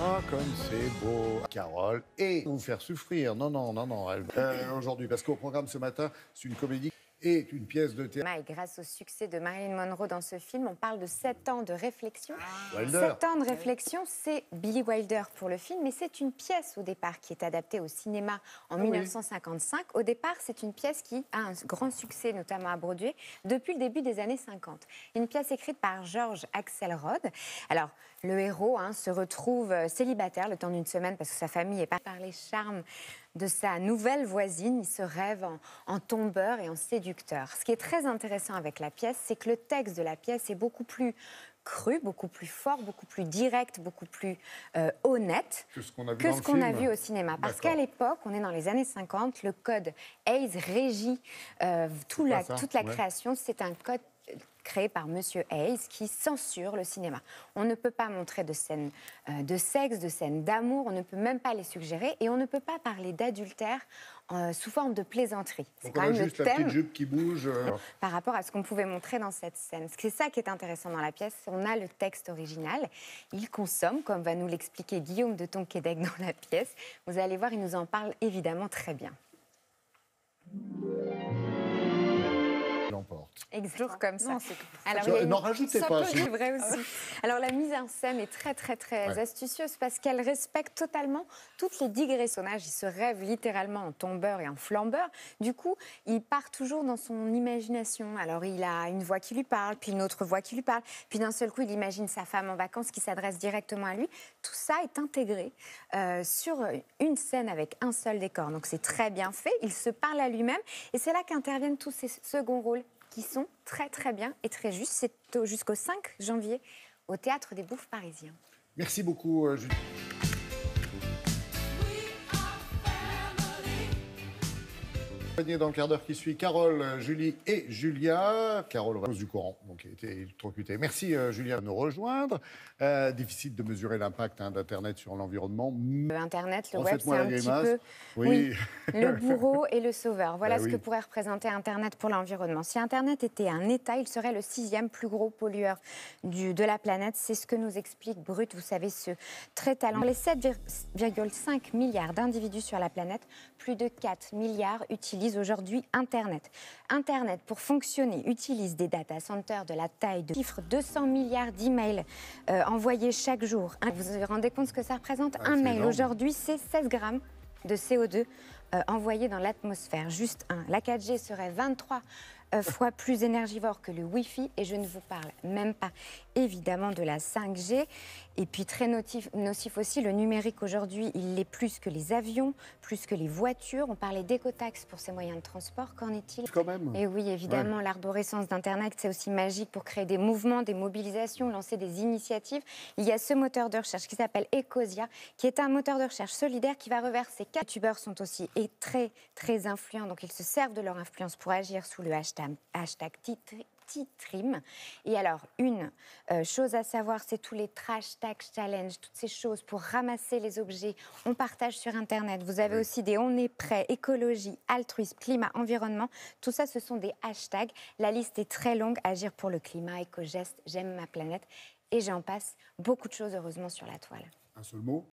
Ah, comme c'est beau, Carole, et vous faire souffrir. Non, non, non, non. Aujourd'hui, parce qu'au programme ce matin, c'est une comédie et une pièce de théâtre. Et grâce au succès de Marilyn Monroe dans ce film, on parle de 7 ans de réflexion. Wilder. 7 ans de réflexion, c'est Billy Wilder pour le film, mais c'est une pièce au départ qui est adaptée au cinéma en 1955. Au départ, c'est une pièce qui a un grand succès, notamment à Broadway, depuis le début des années 50. Une pièce écrite par George Axelrod. Alors, le héros se retrouve célibataire le temps d'une semaine parce que sa famille est pas par les charmes de sa nouvelle voisine. Il se rêve en tombeur et en séducteur. Ce qui est très intéressant avec la pièce, c'est que le texte de la pièce est beaucoup plus cru, beaucoup plus fort, beaucoup plus direct, beaucoup plus honnête Que ce qu'on a vu que dans ce le qu'on film. a vu au cinéma. Parce D'accord. qu'à l'époque, on est dans les années 50, le code Hays régit toute la Ouais. création. C'est un code créé par Monsieur Hays qui censure le cinéma. On ne peut pas montrer de scènes de sexe, de scènes d'amour, on ne peut même pas les suggérer et on ne peut pas parler d'adultère sous forme de plaisanterie. C'est Donc quand on a même le juste la petite thème jupe qui bouge. par rapport à ce qu'on pouvait montrer dans cette scène. C'est ça qui est intéressant dans la pièce. On a le texte original. Il consomme, comme va nous l'expliquer Guillaume de Tonquédec dans la pièce. Vous allez voir, il nous en parle évidemment très bien. L'emporte. Toujours comme ça. Non, N'en rajoutez pas. C'est vrai aussi. Alors la mise en scène est très astucieuse parce qu'elle respecte totalement toutes les digressions. Il se rêve littéralement en tombeur et en flambeur. Du coup, il part toujours dans son imagination. Alors il a une voix qui lui parle, puis une autre voix qui lui parle, puis d'un seul coup il imagine sa femme en vacances qui s'adresse directement à lui. Tout ça est intégré sur une scène avec un seul décor. Donc c'est très bien fait. Il se parle à lui-même et c'est là qu'interviennent tous ces seconds rôles qui sont très bien et très justes. C'est jusqu'au 5 janvier au Théâtre des Bouffes parisiens. Merci beaucoup, Julie. Dans le quart d'heure qui suit, Carole, Julie et Julia. Carole, à cause du courant, donc elle était électrocutée. Merci, Julia, de nous rejoindre. Difficile de mesurer l'impact d'Internet sur l'environnement. Internet, le web, c'est Refaites-moi un la petit grimace. peu Oui. le bourreau et le sauveur. Voilà Ben ce que oui. pourrait représenter Internet pour l'environnement. Si Internet était un État, il serait le 6e plus gros pollueur de la planète. C'est ce que nous explique Brut, vous savez, ce très talent. Les 7,5 milliards d'individus sur la planète, plus de 4 milliards utilisent aujourd'hui Internet. Internet, pour fonctionner, utilise des data centers de la taille de 200 milliards d'emails envoyés chaque jour. Vous vous rendez compte ce que ça représente? Un c'est mail énorme. aujourd'hui, c'est 16 grammes de CO2 envoyés dans l'atmosphère. Juste un. La 4G serait 23 fois plus énergivore que le Wi-Fi et je ne vous parle même pas évidemment de la 5G. Et puis très nocif aussi, le numérique aujourd'hui, il l'est plus que les avions, plus que les voitures. On parlait d'écotaxes pour ces moyens de transport, qu'en est-il? Quand même. Et oui, évidemment, l'arborescence d'Internet, c'est aussi magique pour créer des mouvements, des mobilisations, lancer des initiatives. Il y a ce moteur de recherche qui s'appelle Ecosia, qui est un moteur de recherche solidaire qui va reverser. 4 youtubeurs sont aussi très influents, donc ils se servent de leur influence pour agir sous le hashtag Titrim. Et alors, une chose à savoir, c'est tous les trash tag challenge, toutes ces choses pour ramasser les objets. On partage sur Internet. Vous avez aussi des on est prêt, écologie, altruisme, climat, environnement. Tout ça, ce sont des hashtags. La liste est très longue. Agir pour le climat, éco-geste, j'aime ma planète. Et j'en passe. Beaucoup de choses, heureusement, sur la toile. Un seul mot.